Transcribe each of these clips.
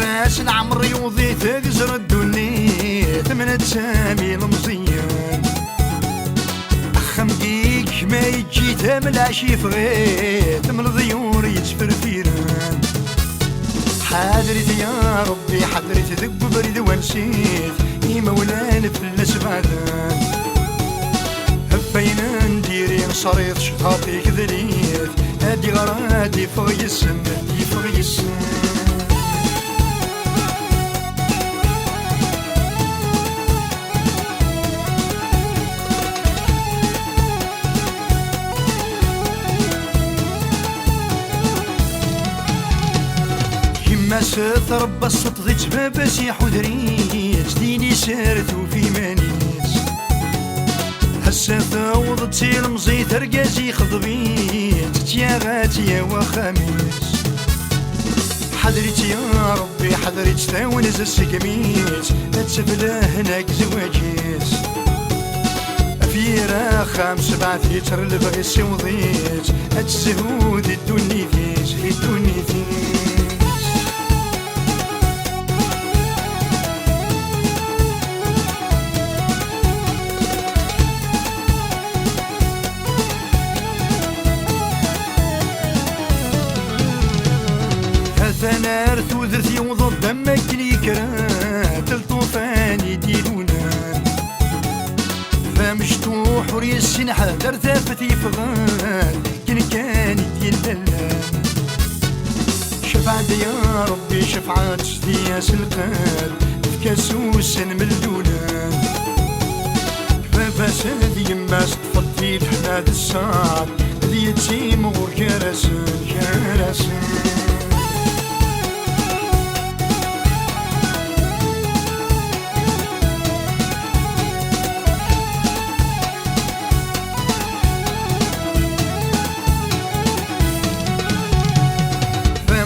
ناس العمر يوضي تجزر الدنيا ثمنة سامي المزيان أخم ديك ما يجي تملع شي فغيت من الضيور يتفر فيران حضرت يا ربي حضرت ذب بريد ونسيت يا مولانا فلاس بعدان هفينا نديري نصريت شطاطي كذليت هادي غرادي فغي السن يفغي السن ما ستربى الصوت ذي تبابس يحودريت ديني سارتو في مانيس هسا ثوضتي المزيت رقازي خضبيت تياغات يا وخميس حضرت يا ربي حضرت تاونز السقميت اتسفلا هناك زواجيس فيرا 5 لتر البغي سوضيت اتسهود الدني فيس الدني فيس ثنار ثوذرتي وضد دمك لي كرات الطوفان يديرونا فمشتوح وريس سنحة درتا فتي فغان كان يدلان شفعت يا ربي شفعت دياس القاد فكاسوس ملدولان ففساد يماس تفضي الحماد الصعب ذي يتيم غور كراسن كراسن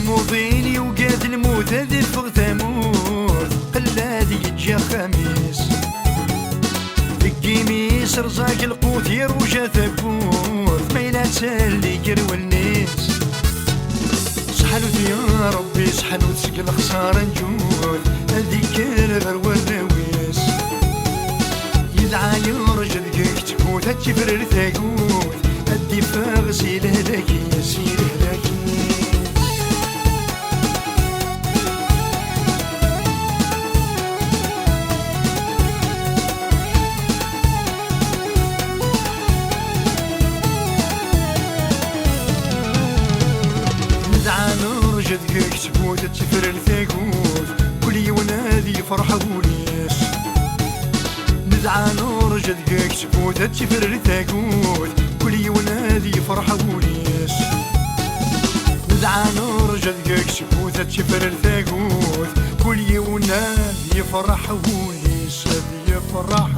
موضيني وقاد الموت هذي فوق ثموت قلادي يجي خميس القميس رزاق القوت يروجا ثبوت ميلا تسالي قرو الناس صحلوت يا ربي صحلوت سقل خسارة نجود هذيك الغروة النويس يدعى يرجل كيك تفوت هتفر الثاقوت هدي فاغسي لهلاكي يسير هلاكي جدك تفوت تفر الثاقوت كل يونادي فرحة وليس ندعى نور جدك تفوت تفر الثاقوت كل يونادي فرحة وليس ندعى نور جدك تفوت تفر الثاقوت كل يونادي فرحة وليس يفرح